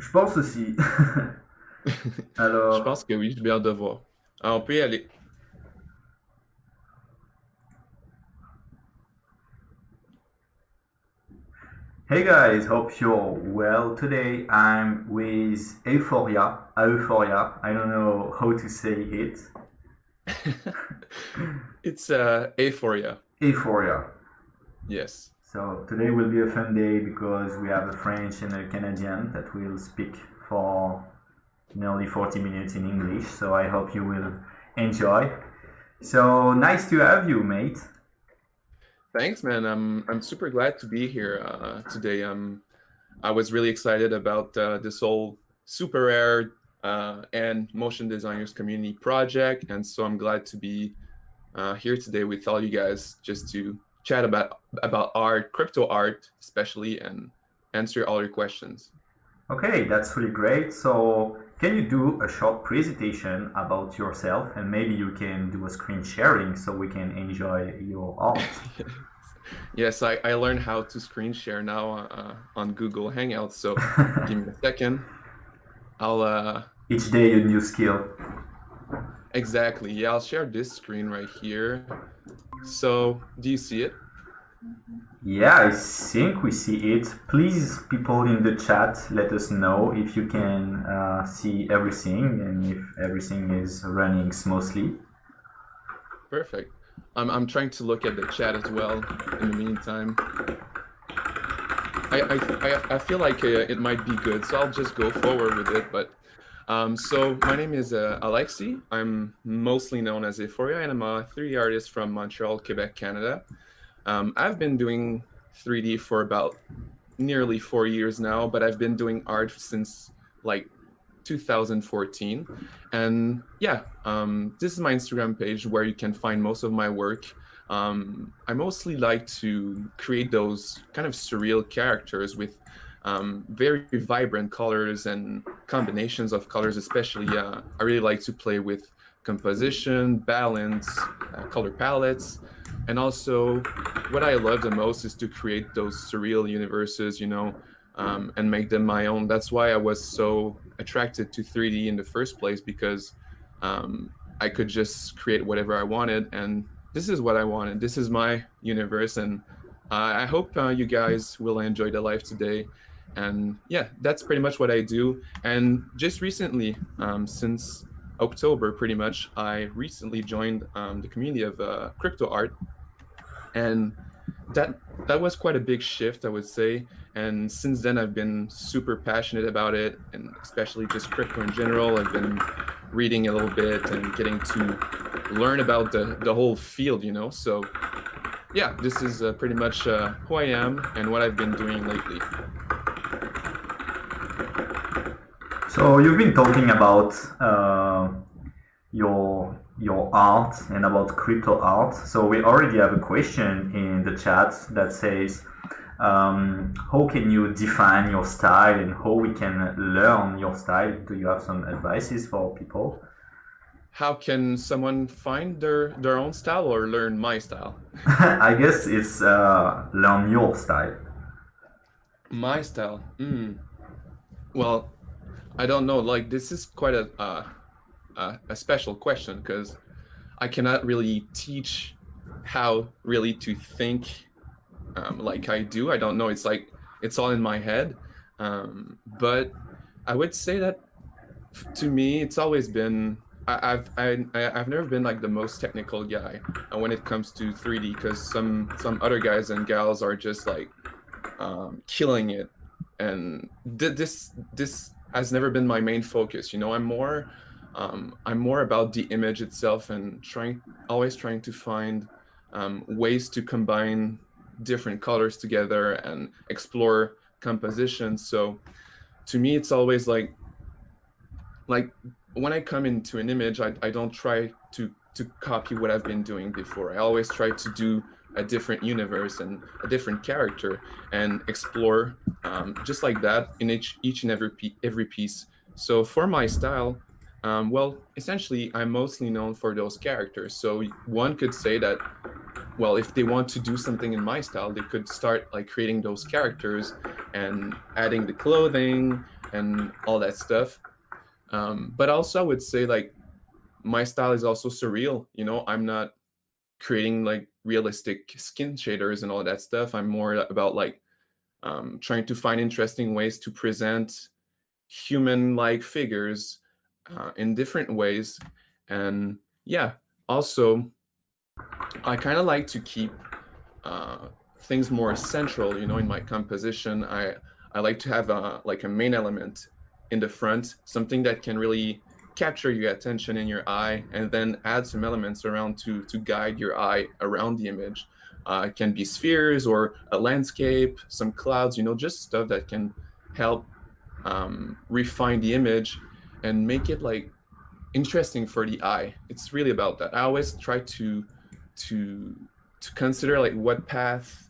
Je pense aussi. Je Alors, pense que oui, j'ai bien hâte de voir. Ah, on peut y aller. hey guys, hope you're well. Today I'm with AEFORIA. I don't know how to say it. It's AEFORIA. AEFORIA. Yes. So today will be a fun day because we have a French and a Canadian that will speak for nearly 40 minutes in English. So I hope you will enjoy. So nice to have you, mate. Thanks, man. I'm super glad to be here today. I was really excited about this whole SuperRare and motion designers community project, and so I'm glad to be here today with all you guys just to chat about art, crypto art, especially, and answer all your questions. Okay, that's really great. So, can you do a short presentation about yourself and maybe you can do a screen sharing so we can enjoy your art? Yes, I learned how to screen share now on Google Hangouts. So give me a second. I'll Each day a new skill. exactly. Yeah, I'll share this screen right here. So do you see it? Yeah, I think we see it. Please, people in the chat, let us know if you can see everything and if everything is running smoothly. Perfect. I'm trying to look at the chat as well in the meantime. I feel like it might be good, so I'll just go forward with it. But so my name is Alexi. I'm mostly known as AEFORIA, and I'm a 3D artist from Montreal, Quebec, Canada. I've been doing 3D for about nearly 4 years now, but I've been doing art since like 2014. And yeah, this is my Instagram page where you can find most of my work. I mostly like to create those kind of surreal characters with very vibrant colors and combinations of colors, especially. I really like to play with composition, balance, color palettes. And also, what I love the most is to create those surreal universes, and make them my own. That's why I was so attracted to 3D in the first place because I could just create whatever I wanted, and this is what I wanted. This is my universe, and I hope you guys will enjoy the life today. And yeah, that's pretty much what I do. And just recently, since October, pretty much, I recently joined the community of Cryptoart, and that that was quite a big shift, I would say. And since then, I've been super passionate about it, and especially just crypto in general. I've been reading a little bit and getting to learn about the whole field, So yeah, this is pretty much who I am and what I've been doing lately. So you've been talking about your art and about crypto art. So we already have a question in the chat that says, how can you define your style and how we can learn your style? Do you have some advices for people? How can someone find their own style or learn my style? I guess it's learn your style. My style. Well, I don't know. Like this is quite a special question because I cannot really teach how really to think like I do. I don't know. It's like it's all in my head. But I would say that to me, it's always been. I've never been like the most technical guy when it comes to 3D because some other guys and gals are just like killing it, and this has never been my main focus. I'm more about the image itself and always trying to find ways to combine different colors together and explore compositions. So to me, it's always like when I come into an image, I don't try to copy what I've been doing before. I always try to do a different universe and a different character and explore just like that in each and every piece. So for my style, well, essentially, I'm mostly known for those characters. So one could say that, well, if they want to do something in my style, they could start like creating those characters and adding the clothing, and all that stuff. But also I would say like my style is also surreal. I'm not creating like realistic skin shaders and all that stuff. I'm more about like trying to find interesting ways to present human-like figures in different ways. And yeah, also I kind of like to keep uh, things more central, in my composition. I like to have like a main element in the front, something that can really capture your attention in your eye, and then add some elements around to guide your eye around the image. It can be spheres or a landscape, some clouds, just stuff that can help refine the image and make it like interesting for the eye. It's really about that. I always try to to consider like what path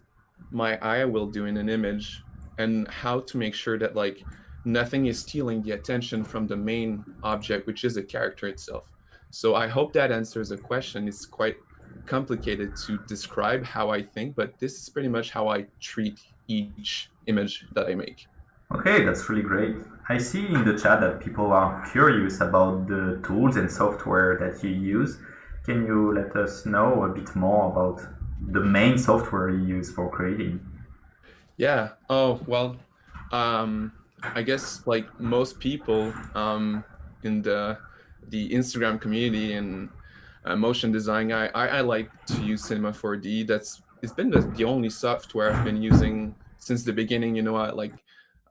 my eye will do in an image, and how to make sure that like nothing is stealing the attention from the main object, which is the character itself. So I hope that answers the question. It's quite complicated to describe how I think, but this is pretty much how I treat each image that I make. Okay, that's really great. I see in the chat that people are curious about the tools and software that you use. Can you let us know a bit more about the main software you use for creating? Yeah. Oh, well, um, I guess like most people in the Instagram community and motion design, I like to use Cinema 4D. It's been the only software I've been using since the beginning.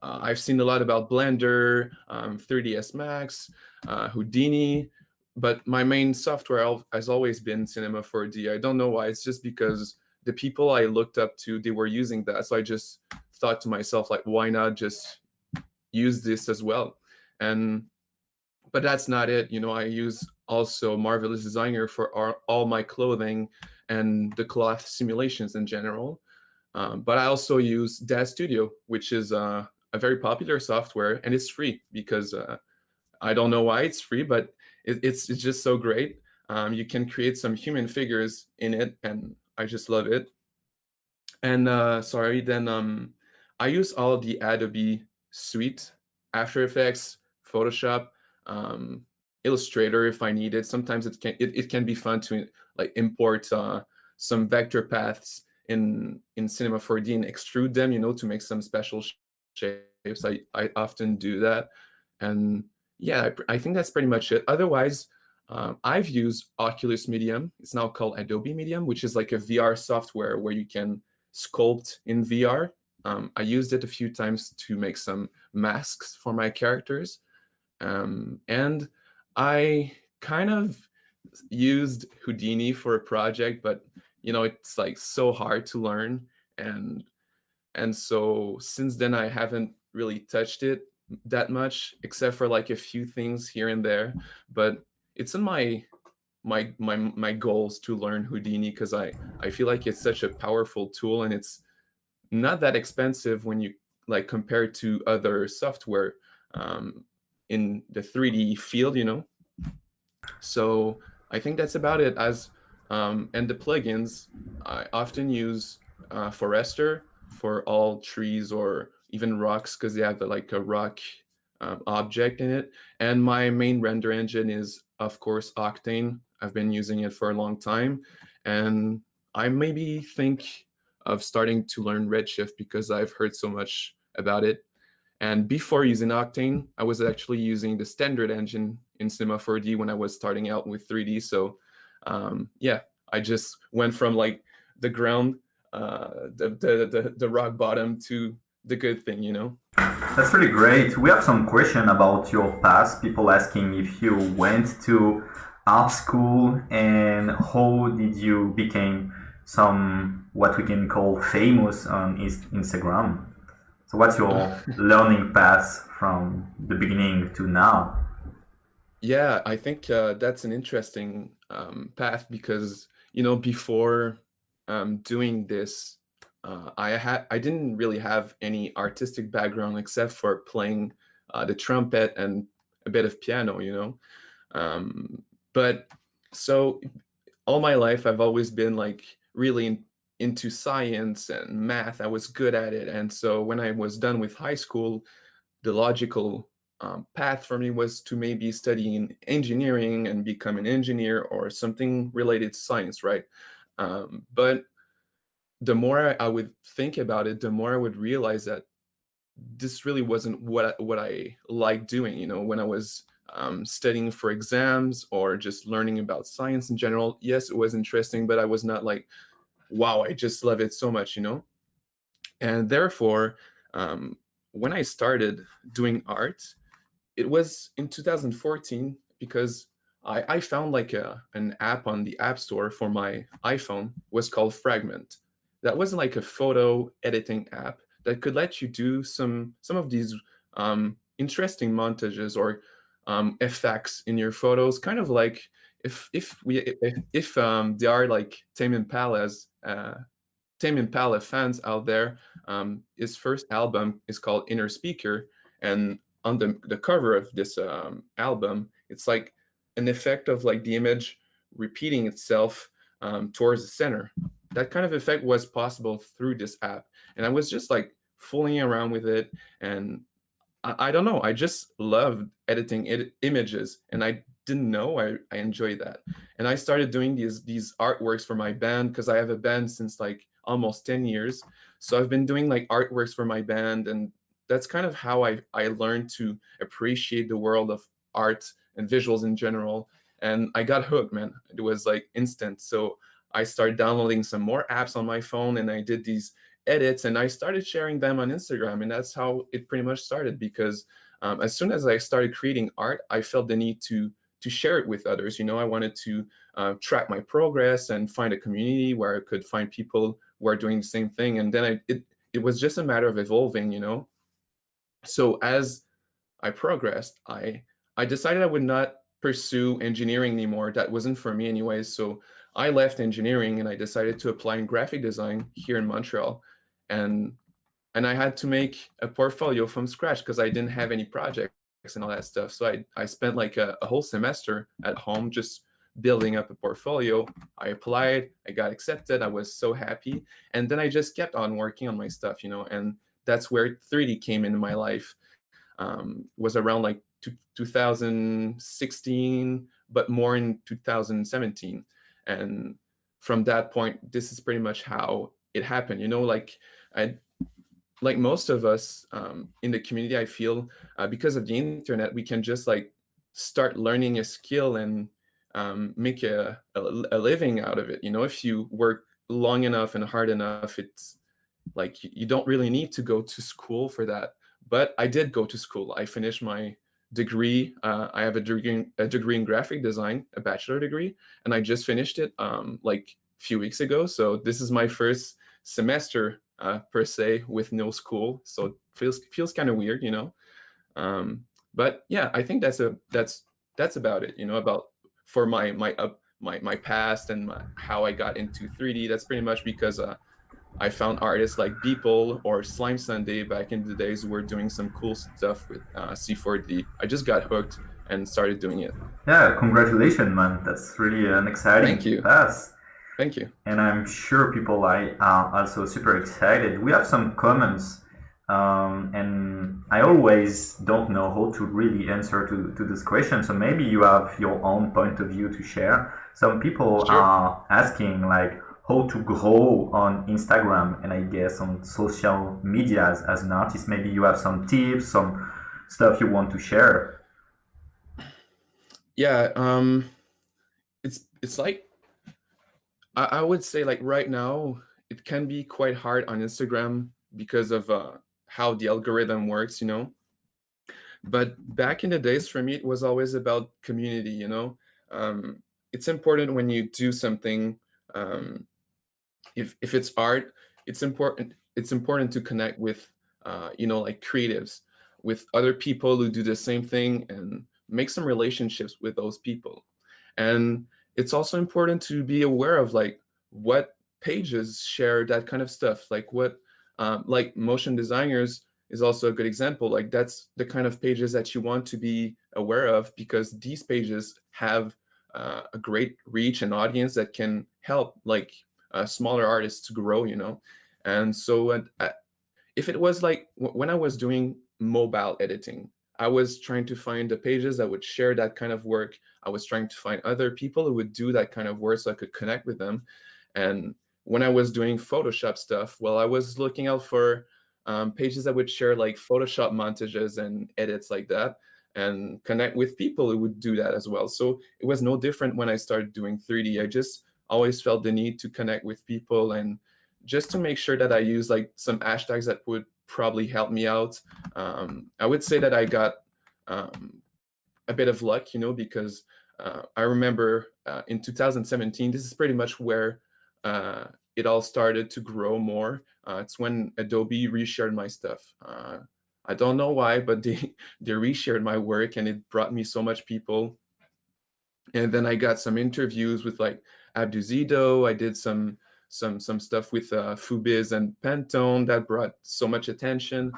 I've seen a lot about Blender, 3ds Max, Houdini, but my main software has always been Cinema 4D. I don't know why. It's just because the people I looked up to, they were using that, so I just thought to myself, like, why not just use this as well? And but that's not it. I use also Marvelous Designer for all my clothing and the cloth simulations in general. But I also use Daz Studio, which is a very popular software, and it's free because I don't know why it's free, but it's just so great. You can create some human figures in it, and I just love it. And sorry, then I use all the Adobe suite, After Effects, Photoshop, um, Illustrator if I need it. Sometimes it can be fun to like import some vector paths in Cinema 4D and extrude them, to make some special shapes. I often do that. And yeah, I think that's pretty much it. Otherwise, I've used Oculus Medium. It's now called Adobe Medium, which is like a VR software where you can sculpt in VR. I used it a few times to make some masks for my characters. And I kind of used Houdini for a project, but it's like so hard to learn. And so since then I haven't really touched it that much, except for like a few things here and there. But it's in my goals to learn Houdini, because I feel like it's such a powerful tool, and it's not that expensive when you like compare to other software in the 3D field. So I think that's about it. And the plugins I often use Forester for all trees or even rocks, because they have like a rock object in it. And my main render engine is, of course, Octane. I've been using it for a long time, and I maybe think of starting to learn Redshift because I've heard so much about it. And before using Octane, I was actually using the standard engine in Cinema 4D when I was starting out with 3D. So yeah, I just went from like the ground, the rock bottom to the good thing. That's really great. We have some question about your past. People asking if you went to art school and how did you become some what we can call famous on Instagram. So what's your learning path from the beginning to now? Yeah, I think that's an interesting path, because before doing this, I didn't really have any artistic background except for playing the trumpet and a bit of piano. But so all my life I've always been like really into science and math. I was good at it, and so when I was done with high school, the logical path for me was to maybe study in engineering and become an engineer or something related to science, right? But the more I would think about it, the more I would realize that this really wasn't what I liked doing. You know, when I was studying for exams or just learning about science in general, yes, it was interesting, but I was not like, wow, I just love it so much, you know? And therefore, um, when I started doing art, it was in 2014 because I found like an app on the App Store for my iPhone was called Fragment. That was like a photo editing app that could let you do some of these interesting montages or effects in your photos, kind of like if there are like Tame Impala fans out there, his first album is called Inner Speaker, and on the cover of this album, it's like an effect of like the image repeating itself towards the center. That kind of effect was possible through this app, and I was just like fooling around with it, and I don't know. I just loved editing images, and I didn't know I enjoyed that. And I started doing these artworks for my band because I have a band since like almost 10 years. So I've been doing like artworks for my band, and that's kind of how I learned to appreciate the world of art and visuals in general. And I got hooked, man. It was like instant. So I started downloading some more apps on my phone, and I did these edits, and I started sharing them on Instagram, and that's how it pretty much started. Because as soon as I started creating art, I felt the need to share it with others. You know, I wanted to track my progress and find a community where I could find people who are doing the same thing. And then it was just a matter of evolving, you know. So as I progressed, I decided I would not pursue engineering anymore. That wasn't for me anyways. So I left engineering and I decided to apply in graphic design here in Montreal. And and I had to make a portfolio from scratch because I didn't have any projects and all that stuff. So I spent like a whole semester at home just building up a portfolio. I applied, I got accepted, I was so happy. And then I just kept on working on my stuff, you know, and that's where 3D came into my life. Was around like 2016, but more in 2017. And from that point, this is pretty much how it happened. You know, I like most of us in the community, I feel because of the internet, we can just like start learning a skill and make a living out of it. You know, if you work long enough and hard enough, it's like you don't really need to go to school for that. But I did go to school. I finished my degree. I have a degree in graphic design, a bachelor degree, and I just finished it like a few weeks ago. So this is my first semester per se with no school. So it feels kind of weird, you know. But yeah, I think that's about it. You know, about for my past and how I got into 3D. That's pretty much because I found artists like Beeple or Slime Sunday back in the days who were doing some cool stuff with C4D. I just got hooked and started doing it. Yeah, congratulations, man. That's really an exciting Thank you. path. Thank you. And I'm sure people are also super excited. We have some comments, and I always don't know how to really answer to this question. So maybe you have your own point of view to share. Some people Sure. are asking like how to grow on Instagram and I guess on social media as an artist. Maybe you have some tips, some stuff you want to share. Yeah. It's like I would say like right now it can be quite hard on Instagram because of how the algorithm works, you know. But back in the days, for me, it was always about community, you know. It's important when you do something. Um, if it's art, it's important to connect with you know, like creatives, with other people who do the same thing and make some relationships with those people. And it's also important to be aware of like what pages share that kind of stuff, like what like motion designers is also a good example. Like that's the kind of pages that you want to be aware of, because these pages have a great reach and audience that can help like smaller artists to grow, you know. And so if it was like when I was doing mobile editing. I was trying to find the pages that would share that kind of work. I was trying to find other people who would do that kind of work so I could connect with them. And when I was doing Photoshop stuff, well, I was looking out for pages that would share like Photoshop montages and edits like that, and connect with people who would do that as well. So it was no different when I started doing 3D. I just always felt the need to connect with people, and just to make sure that I use like some hashtags that would probably help me out. I would say that I got a bit of luck, because I remember in 2017, this is pretty much where it all started to grow more. It's when Adobe reshared my stuff. I don't know why, but they reshared my work, and it brought me so much people. And then I got some interviews with like Abduzido. I did some stuff with Fubiz and Pantone that brought so much attention.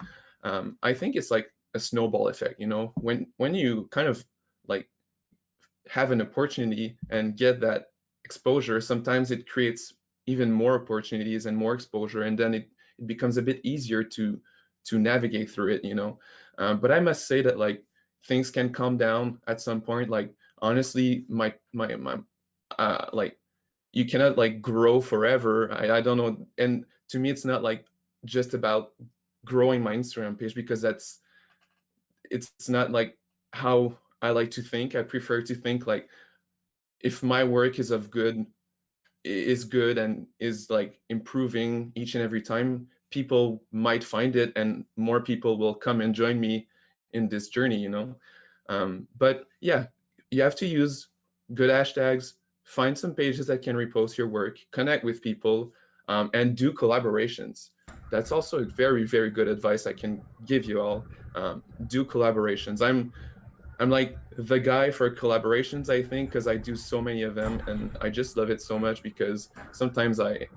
I think it's like a snowball effect, when you kind of like have an opportunity and get that exposure, sometimes it creates even more opportunities and more exposure, and then it becomes a bit easier to navigate through it. But I must say that like things can calm down at some point. Like honestly, my like you cannot like grow forever. I don't know, and to me it's not like just about growing my Instagram page, because it's not like how I like to think. I prefer to think like if my work is good and is like improving each and every time, people might find it and more people will come and join me in this journey. But yeah, you have to use good hashtags, find some pages that can repost your work, connect with people, and do collaborations. That's also a very, very good advice I can give you all. Do collaborations. I'm like the guy for collaborations, I think, because I do so many of them, and I just love it so much, because sometimes I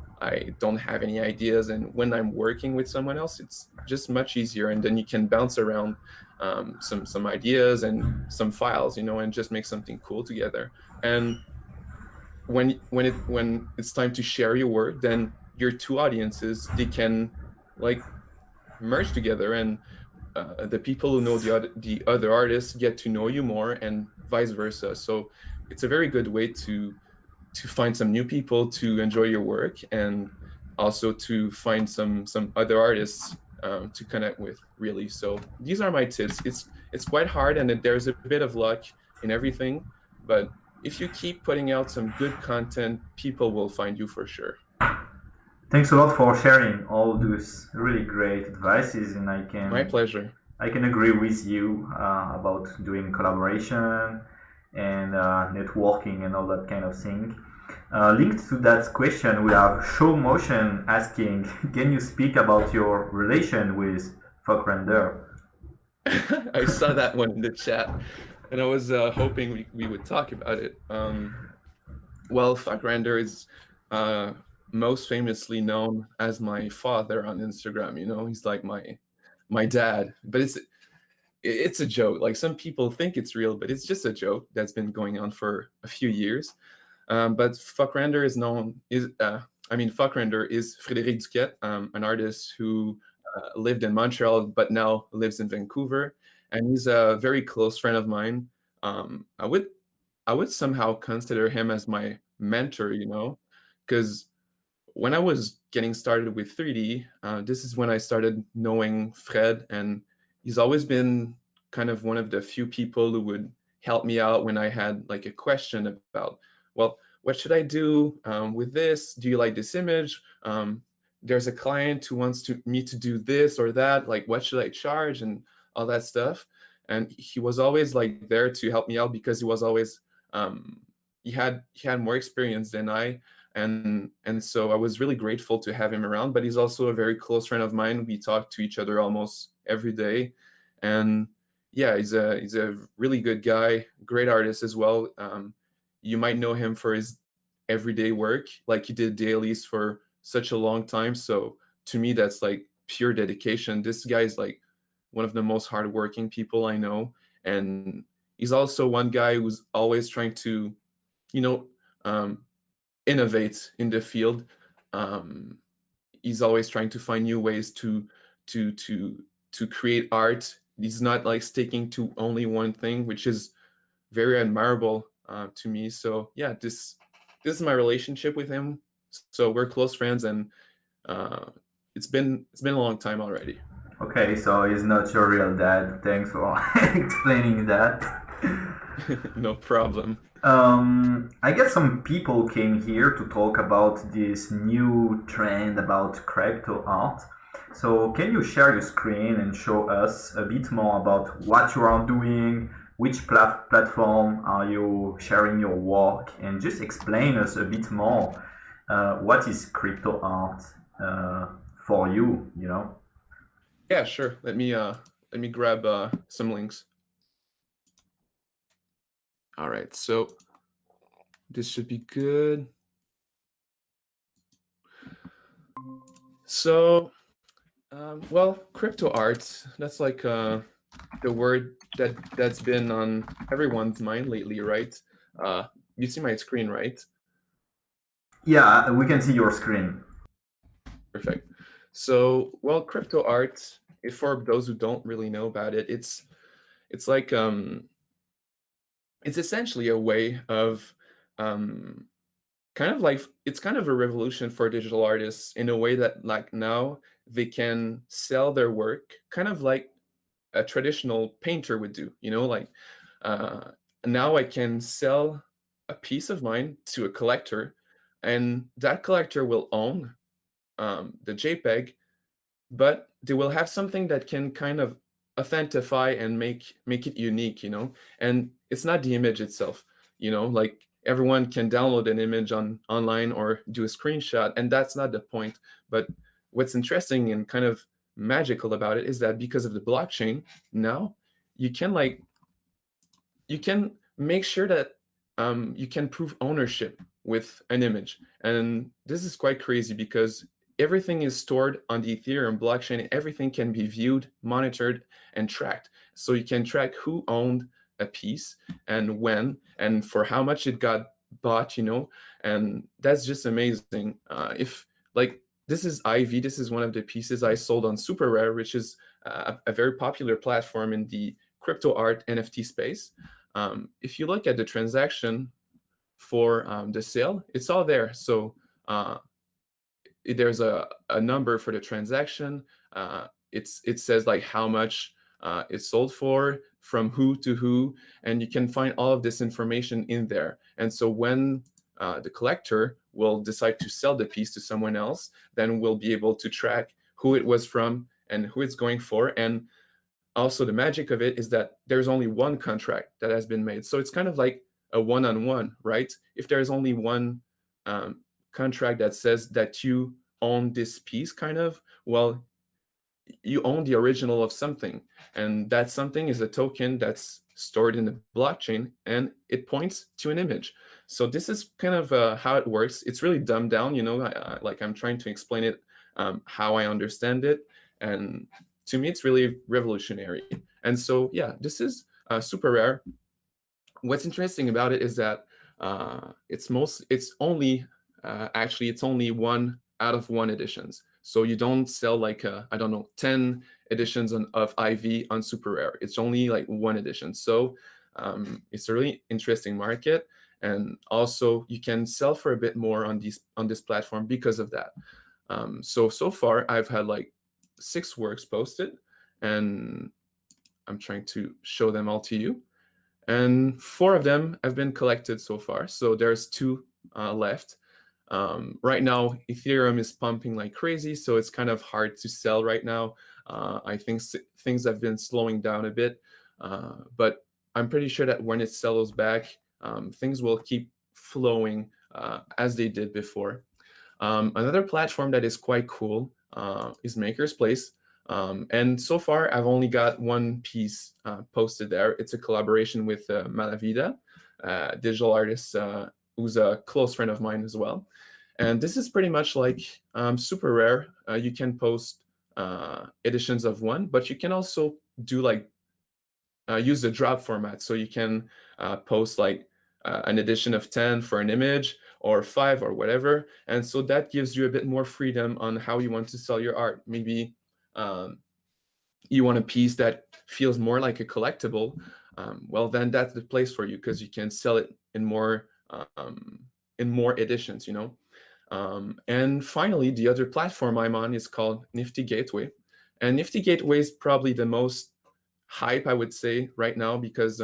don't have any ideas, and when I'm working with someone else, it's just much easier, and then you can bounce around some ideas and some files, and just make something cool together. And when it's time to share your work, then your two audiences, they can like merge together, and the people who know the other artists get to know you more, and vice versa. So it's a very good way to find some new people to enjoy your work, and also to find some other artists to connect with, really. So these are my tips. It's quite hard, and there's a bit of luck in everything, but if you keep putting out some good content, people will find you for sure. Thanks a lot for sharing all those really great advices, and My pleasure. I can agree with you about doing collaboration and networking and all that kind of thing. Linked to that question, we have Show Motion asking, can you speak about your relation with Fuck Render? I saw that one in the chat, and I was hoping we would talk about it. Well, Fakrander is most famously known as my father on Instagram. He's like my dad, but it's a joke. Like some people think it's real, but it's just a joke that's been going on for a few years. But Fakrander Fakrander is Frédéric Duquette, an artist who lived in Montreal but now lives in Vancouver, and he's a very close friend of mine. I would somehow consider him as my mentor, because when I was getting started with 3D, this is when I started knowing Fred, and he's always been kind of one of the few people who would help me out when I had like a question about, well, what should I do with this? Do you like this image? There's a client who wants me to do this or that. Like, what should I charge and all that stuff? And he was always like there to help me out, because he was always he had more experience than I, and so I was really grateful to have him around. But he's also a very close friend of mine. We talk to each other almost every day, and yeah, he's a really good guy, great artist as well. You might know him for his everyday work, like he did dailies for such a long time. So to me, that's like pure dedication. This guy is like one of the most hardworking people I know, and he's also one guy who's always trying to, you know, um, innovate in the field. Um, he's always trying to find new ways to to create art. He's not like sticking to only one thing, which is very admirable to me. So yeah, this is my relationship with him. So we're close friends, and it's been a long time already. Okay, so he's not your real dad. Thanks for explaining that. No problem. I guess some people came here to talk about this new trend about crypto art. So, can you share your screen and show us a bit more about what you are doing, which platform are you sharing your work, and just explain us a bit more what is crypto art for you, you know? Yeah, sure. Let me grab some links. All right, so this should be good. So, well, crypto art, that's like the word that's been on everyone's mind lately, right? Uh, you see my screen, right? Yeah, we can see your screen. Perfect. So, well, crypto art, if for those who don't really know about it, it's like it's essentially a way of um kind of like it's kind of a revolution for digital artists in a way that like now they can sell their work kind of like a traditional painter would do, like uh, now I can sell a piece of mine to a collector, and that collector will own the JPEG, but they will have something that can kind of authentify and make it unique, and it's not the image itself, like everyone can download an image online or do a screenshot, and that's not the point. But what's interesting and kind of magical about it is that because of the blockchain now, you can like you can make sure that you can prove ownership with an image. And this is quite crazy because everything is stored on the Ethereum blockchain, and everything can be viewed, monitored, and tracked. So you can track who owned a piece and when and for how much it got bought, and that's just amazing. If like this is Ivy, this is one of the pieces I sold on SuperRare, which is a very popular platform in the crypto art NFT space. If you look at the transaction for the sale, it's all there. So there's a number for the transaction. It says like how much it's sold for, from who to who, and you can find all of this information in there. And so when the collector will decide to sell the piece to someone else, then we'll be able to track who it was from and who it's going for. And also the magic of it is that there's only one contract that has been made. So it's kind of like a one-on-one, right? If there's only one contract that says that you own this piece, kind of, well, you own the original of something, and that something is a token that's stored in the blockchain, and it points to an image. So this is kind of how it works. It's really dumbed down, like I'm trying to explain it how I understand it, and to me it's really revolutionary. And so yeah, this is SuperRare. What's interesting about it is that it's only one out of one editions. So you don't sell like I don't know, 10 editions of IV on SuperRare. It's only like one edition. So it's a really interesting market, and also you can sell for a bit more on this platform because of that. So far I've had like 6 works posted, and I'm trying to show them all to you. And 4 of them have been collected so far. So there's 2 left. Right now, Ethereum is pumping like crazy, so it's kind of hard to sell right now. I think things have been slowing down a bit, but I'm pretty sure that when it settles back, things will keep flowing as they did before. Another platform that is quite cool is Maker's Place. And so far, I've only got one piece posted there. It's a collaboration with Malavida, digital artist who's a close friend of mine as well. And this is pretty much like SuperRare. You can post editions of one, but you can also do like use the drop format. So you can post like an edition of 10 for an image, or 5 or whatever. And so that gives you a bit more freedom on how you want to sell your art. Maybe you want a piece that feels more like a collectible, well, then that's the place for you because you can sell it in more editions, you know. And finally, the other platform I'm on is called Nifty Gateway, and Nifty Gateway is probably the most hype, I would say, right now because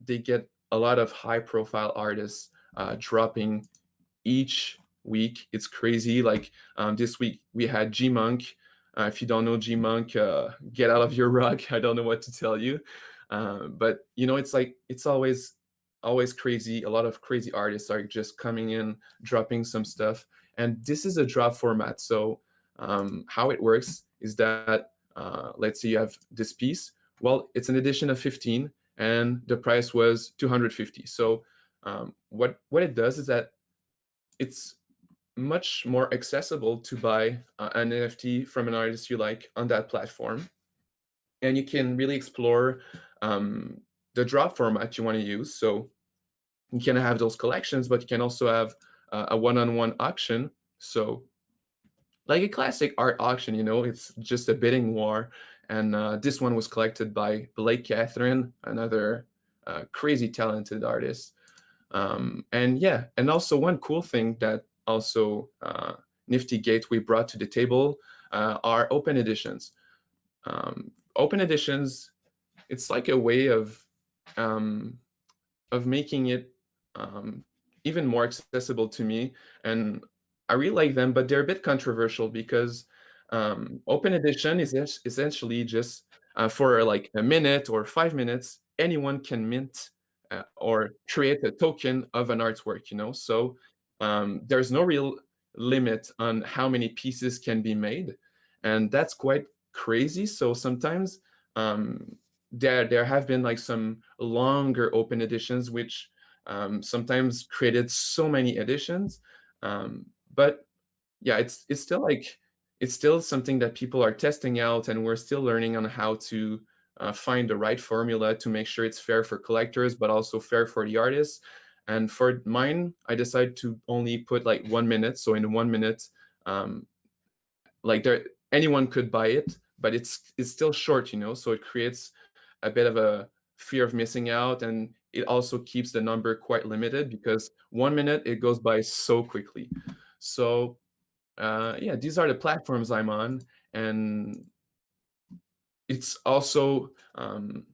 they get a lot of high-profile artists dropping each week. It's crazy. Like this week we had G Monk. If you don't know G Monk, get out of your rug. I don't know what to tell you. But you know, it's like it's always crazy. A lot of crazy artists are just coming in, dropping some stuff, and this is a drop format. So how it works is that let's say you have this piece. Well, it's an edition of 15, and the price was 250. So what it does is that it's much more accessible to buy an NFT from an artist you like on that platform. And you can really explore the drop format you want to use. So you can have those collections, but you can also have a one-on-one auction. So like a classic art auction, you know, it's just a bidding war. And this one was collected by Blake Catherine, another crazy talented artist. And yeah, and also one cool thing that also Nifty Gateway brought to the table are open editions. Open editions, it's like a way um, of making it even more accessible to me. And I really like them, but they're a bit controversial because open edition is essentially just for like a minute or 5 minutes, anyone can mint or create a token of an artwork, you know? So there's no real limit on how many pieces can be made. And that's quite crazy. So sometimes there have been like some longer open editions, which sometimes created so many editions. But yeah, it's still like it's still something that people are testing out, and we're still learning on how to find the right formula to make sure it's fair for collectors, but also fair for the artists. And for mine, I decided to only put like 1 minute. So in 1 minute, um, like there anyone could buy it, but it's still short, you know. So it creates a bit of a fear of missing out, and it also keeps the number quite limited because 1 minute it goes by so quickly. So yeah, these are the platforms I'm on, and it's also um,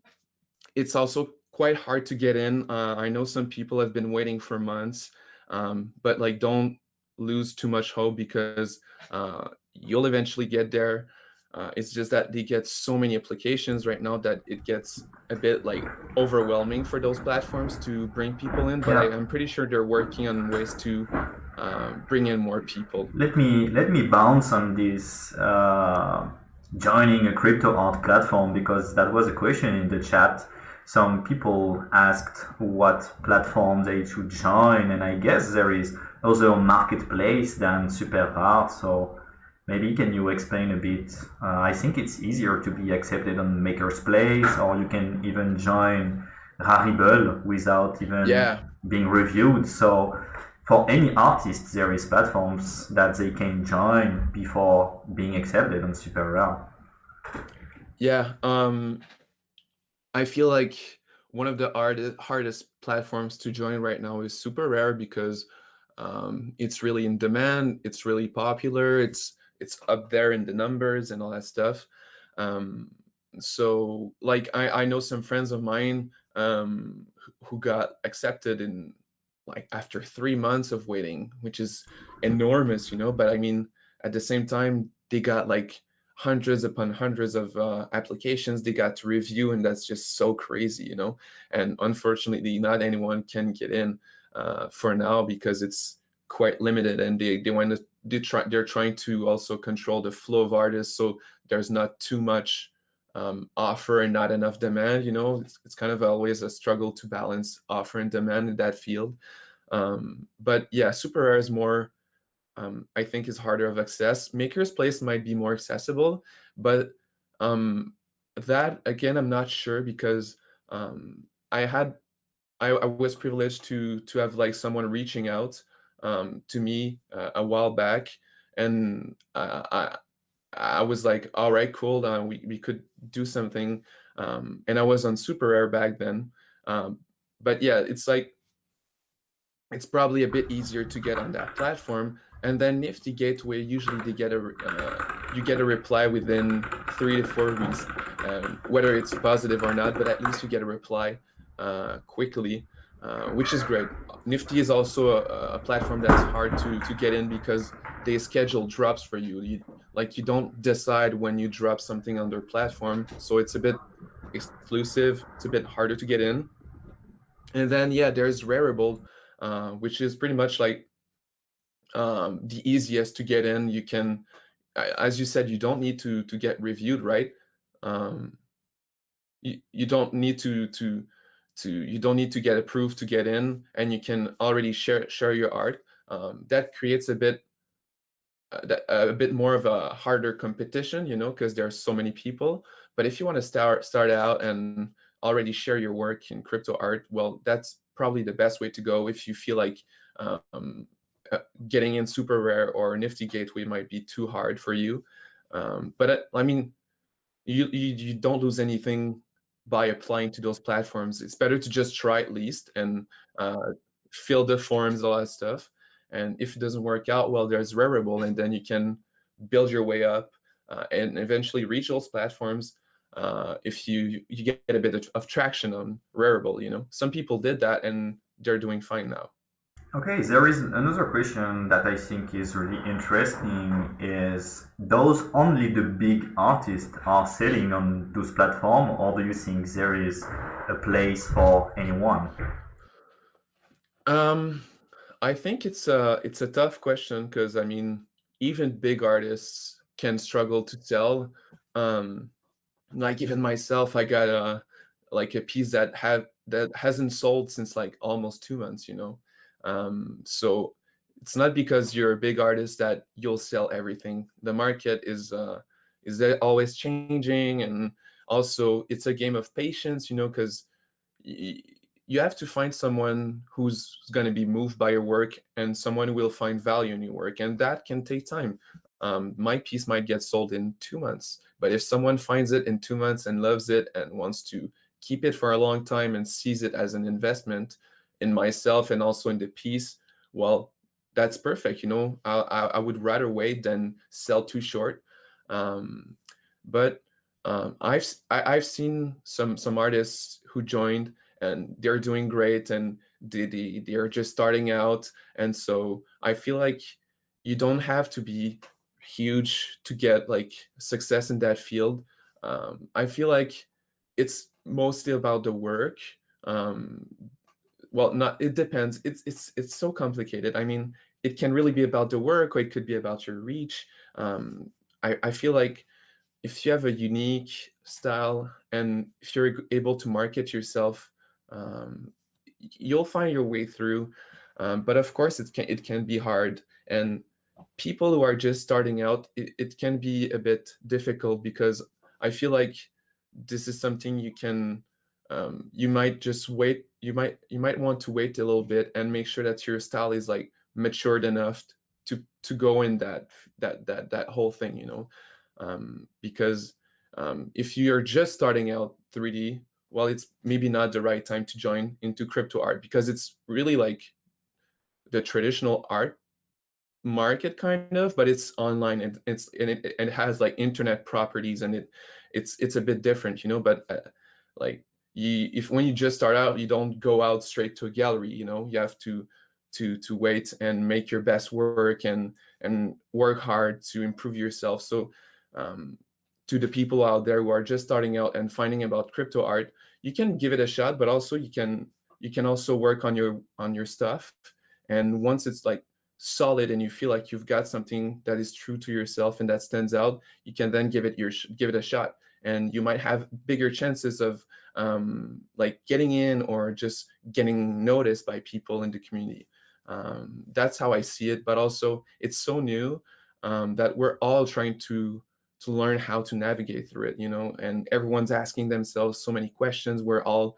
it's also quite hard to get in. I know some people have been waiting for months, but like don't lose too much hope because you'll eventually get there. It's just that they get so many applications right now that it gets a bit like overwhelming for those platforms to bring people in. But Yeah. I'm pretty sure they're working on ways to bring in more people. Let me bounce on this joining a crypto art platform because that was a question in the chat. Some people asked what platform they should join, and I guess there is also a marketplace than SuperRare. So maybe can you explain a bit? I think it's easier to be accepted on Maker's Place, or you can even join Rarible without even Yeah, being reviewed. So for any artists, there is platforms that they can join before being accepted on SuperRare. yeah. I feel like one of the hardest platforms to join right now is SuperRare because it's really in demand. It's really popular. It's up there in the numbers and all that stuff. Um, so like I know some friends of mine who got accepted in like after 3 months of waiting, which is enormous, you know. But I mean, at the same time, they got like hundreds upon hundreds of applications they got to review, and that's just so crazy, you know. And unfortunately, not anyone can get in for now because it's quite limited, and they want to they're trying to also control the flow of artists, so there's not too much offer and not enough demand. You know, it's kind of always a struggle to balance offer and demand in that field. But yeah, Super Rare is more I think is harder of access. Maker's Place might be more accessible, but um, that again, I'm not sure because I had I was privileged to have like someone reaching out to me a while back, and I was like, all right, cool. We could do something. And I was on SuperRare back then. But yeah, it's like it's probably a bit easier to get on that platform. And then Nifty Gateway, usually they get you get a reply within 3 to 4 weeks, whether it's positive or not. But at least you get a reply quickly, which is great. Nifty is also a platform that's hard to get in because they schedule drops for you. You don't decide when you drop something on their platform, so it's a bit exclusive. It's a bit harder to get in. And then yeah, there's Rarible, which is pretty much like the easiest to get in. You can, as you said, you don't need to get reviewed, right? Um, you don't need you don't need to get approved to get in, and you can already share your art. That creates a bit more of a harder competition, because there are so many people. But if you want to start out and already share your work in crypto art, well, that's probably the best way to go if you feel like um, getting in SuperRare or Nifty Gateway might be too hard for you. But I mean, you don't lose anything by applying to those platforms. It's better to just try at least and uh, fill the forms, all that stuff. And if it doesn't work out, well, there's Rarible, and then you can build your way up and eventually reach those platforms. If you get a bit of traction on Rarible, some people did that and they're doing fine now. Okay, there is another question that I think is really interesting is those only the big artists are selling on those platforms, or do you think there is a place for anyone? Um, I think it's a tough question because I mean, even big artists can struggle to sell. Um, like even myself, I got a piece that hasn't sold since like almost 2 months. So it's not because you're a big artist that you'll sell everything. The market is always changing, and also it's a game of patience. Because you have to find someone who's going to be moved by your work and someone who will find value in your work, and that can take time. My piece might get sold in 2 months, but if someone finds it in 2 months and loves it and wants to keep it for a long time and sees it as an investment in myself and also in the piece, well, that's perfect. I would rather wait than sell too short. Um, but I've seen some artists who joined and they're doing great, and they're just starting out. And so I feel like you don't have to be huge to get like success in that field. I feel like it's mostly about the work. Um, well, not it depends. It's so complicated. I mean, it can really be about the work, or it could be about your reach. I feel like if you have a unique style and if you're able to market yourself, um, you'll find your way through. But of course, it can be hard, and people who are just starting out, it can be a bit difficult because I feel like this is something you might just wait. You might want to wait a little bit and make sure that your style is like matured enough to go in that whole thing. Because if you're just starting out 3D, well, it's maybe not the right time to join into crypto art because it's really like the traditional art market kind of, but it's online, and it has like internet properties, and it's a bit different. But like if when you just start out, you don't go out straight to a gallery. You have to wait and make your best work and work hard to improve yourself. So um, to the people out there who are just starting out and finding about crypto art, you can give it a shot, but also you can also work on your stuff. And once it's like solid and you feel like you've got something that is true to yourself and that stands out, you can then give it a shot, and you might have bigger chances of like getting in or just getting noticed by people in the community. That's how I see it. But also, it's so new that we're all trying to learn how to navigate through it. And everyone's asking themselves so many questions. We're all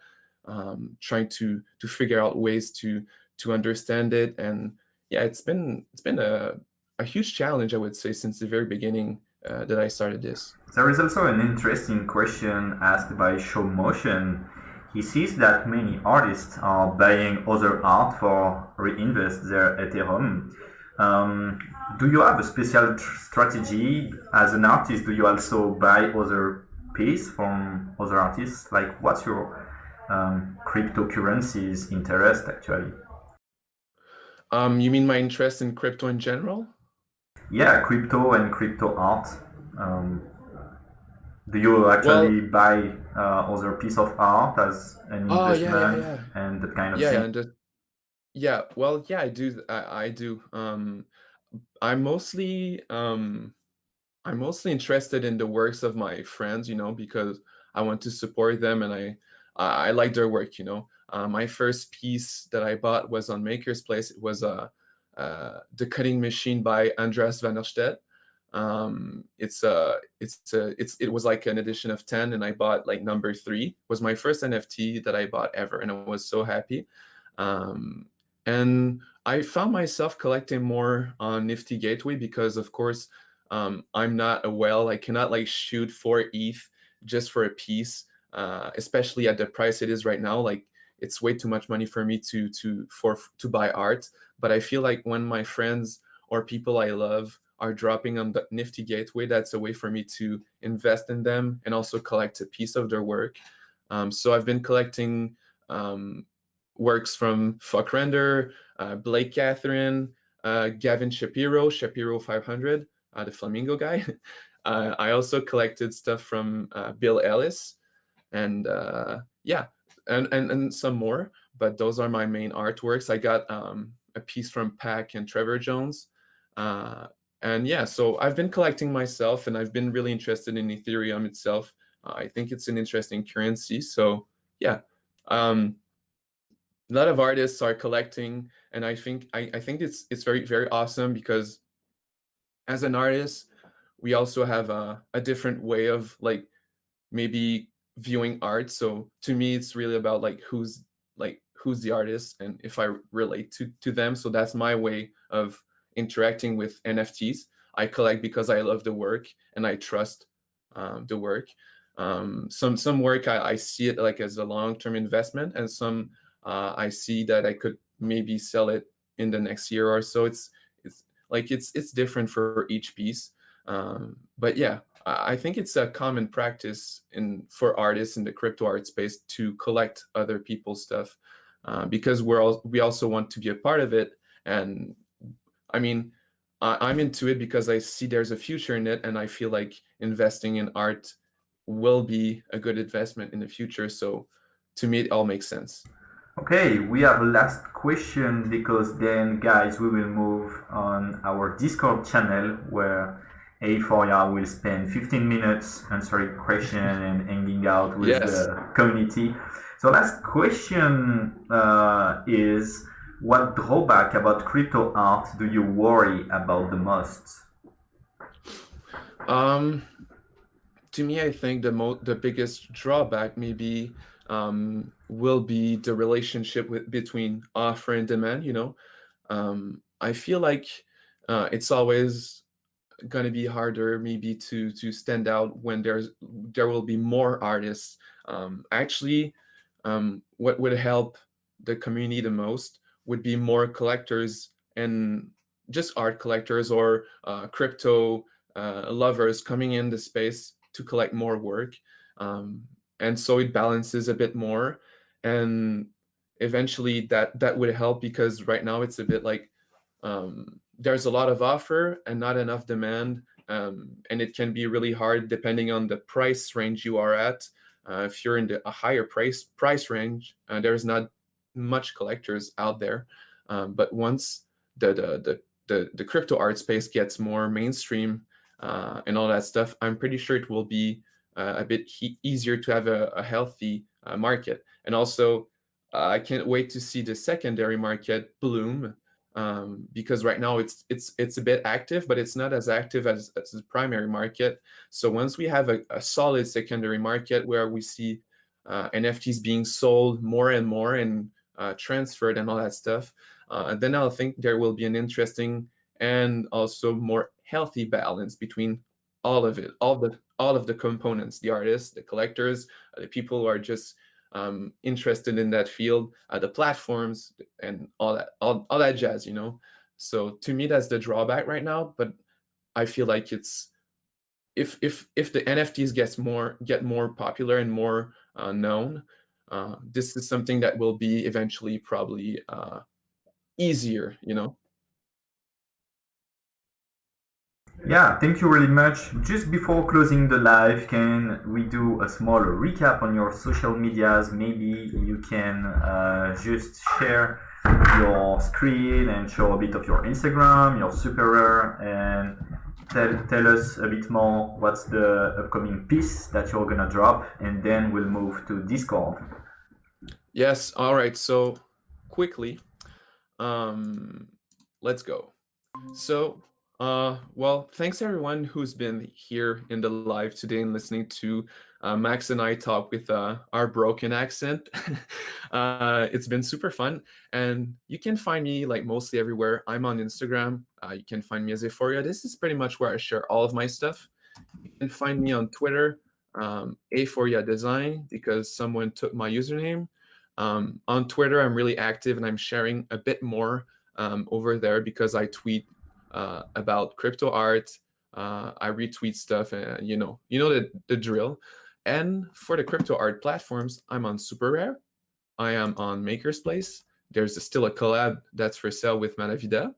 trying to figure out ways to understand it. And yeah, it's been a huge challenge, I would say, since the very beginning. that I started this. There is also an interesting question asked by Show Motion. He sees that many artists are buying other art for reinvest their Ethereum. Um, do you have a special strategy as an artist? Do you also buy other piece from other artists? Like, what's your cryptocurrencies interest actually? You mean my interest in crypto in general? Yeah, crypto and crypto art. Um, Do you Well, actually buy other piece of art as an oh yeah, yeah, investment yeah, and that kind of yeah, yeah, thing? and yeah. Well, yeah, I do. I do. I'm mostly I'm mostly interested in the works of my friends, because I want to support them and I like their work. My first piece that I bought was on Maker's Place. It was the Cutting Machine by Andreas van der Stedt. It was like an edition of 10, and I bought like number 3. It was my first NFT that I bought ever, and I was so happy. Um, and I found myself collecting more on Nifty Gateway because, of course, I'm not a whale. I cannot like shoot 4 ETH just for a piece, especially at the price it is right now. Like it's way too much money for me to buy art. But I feel like when my friends or people I love are dropping on the Nifty Gateway, that's a way for me to invest in them and also collect a piece of their work. So I've been collecting works from Fuck Render, Blake Catherine, Gavin Shapiro 500, the Flamingo guy. I also collected stuff from Bill Ellis and yeah, and some more. But those are my main artworks. I got a piece from Pack and Trevor Jones. Uh, and yeah, so I've been collecting myself, and I've been really interested in Ethereum itself. I think it's an interesting currency. So yeah, um, a lot of artists are collecting, and I think it's very very awesome because as an artist, we also have a different way of like maybe viewing art. So to me, it's really about like who's the artist and if I relate to them. So that's my way of interacting with NFTs. I collect because I love the work and I trust the work. Some work I see it like as a long-term investment, and some I see that I could maybe sell it in the next year or so. It's different for each piece. But yeah, I think it's a common practice for artists in the crypto art space to collect other people's stuff because we also want to be a part of it. And I mean, I'm into it because I see there's a future in it, and I feel like investing in art will be a good investment in the future. So to me, it all makes sense. Okay, we have a last question because then, guys, we will move on our Discord channel where AEFORIA will spend 15 minutes answering questions and hanging out with Yes. the community. So, last question is what drawback about crypto art do you worry about the most? Um, to me, I think the biggest drawback maybe will be the relationship between offer and demand. I feel like it's always going to be harder maybe to stand out when there will be more artists. Actually, what would help the community the most would be more collectors and just art collectors or crypto lovers coming in the space to collect more work. And so it balances a bit more, and eventually that would help because right now it's a bit like there's a lot of offer and not enough demand, and it can be really hard depending on the price range you are at. If you're in a higher price range, there's not much collectors out there. But once the crypto art space gets more mainstream and all that stuff, I'm pretty sure it will be a bit easier to have a healthy market. And also, I can't wait to see the secondary market bloom because right now it's a bit active, but it's not as active as the primary market. So once we have a solid secondary market where we see NFTs being sold more and more and transferred and all that stuff, then I'll think there will be an interesting and also more healthy balance between all of it, all of the components, the artists, the collectors, the people who are just interested in that field, the platforms, and all that jazz, you know. So to me, that's the drawback right now. But I feel like it's if the NFTs get more popular and more known, this is something that will be eventually probably easier, you know. Yeah, thank you really much. Just before closing the live, can we do a small recap on your social medias? Maybe you can just share your screen and show a bit of your Instagram, your SuperRare, and tell us a bit more what's the upcoming piece that you're gonna drop, and then we'll move to Discord. Yes. All right. So quickly, let's go. So, well, thanks everyone who's been here in the live today and listening to Max and I talk with our broken accent. It's been super fun, and you can find me like mostly everywhere. I'm on Instagram. You can find me as AEFORIA. This is pretty much where I share all of my stuff. You can find me on Twitter, AEFORIA Design, because someone took my username. On Twitter, I'm really active and I'm sharing a bit more over there because I tweet about crypto art. I retweet stuff, and you know the drill. And for the crypto art platforms, I'm on SuperRare. I am on Maker's Place. There's still a collab that's for sale with Malavida,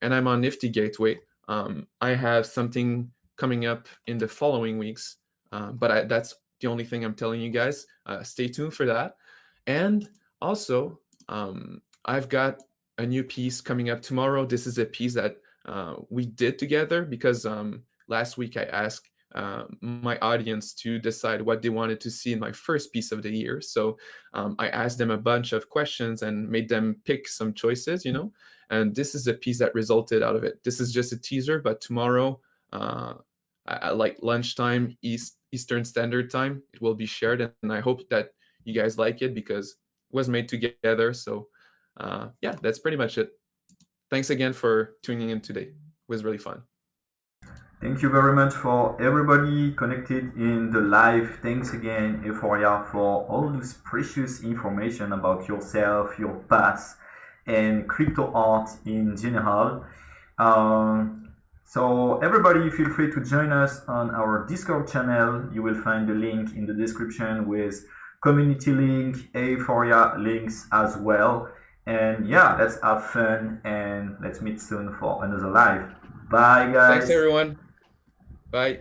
and I'm on Nifty Gateway. I have something coming up in the following weeks, but that's the only thing I'm telling you guys. Stay tuned for that. And also, I've got a new piece coming up tomorrow. This is a piece that we did together because last week I asked my audience to decide what they wanted to see in my first piece of the year. So I asked them a bunch of questions and made them pick some choices, you know. And this is a piece that resulted out of it. This is just a teaser, but tomorrow, at like lunchtime Eastern Standard Time, it will be shared, and I hope that you guys like it because it was made together. So yeah, that's pretty much it. Thanks again for tuning in today. It was really fun. Thank you very much for everybody connected in the live. Thanks again, AEFORIA, for all this precious information about yourself, your past, and crypto art in general. So everybody, feel free to join us on our Discord channel. You will find the link in the description with community link, AEFORIA links as well. And yeah, let's have fun and let's meet soon for another live. Bye, guys. Thanks, everyone. Bye.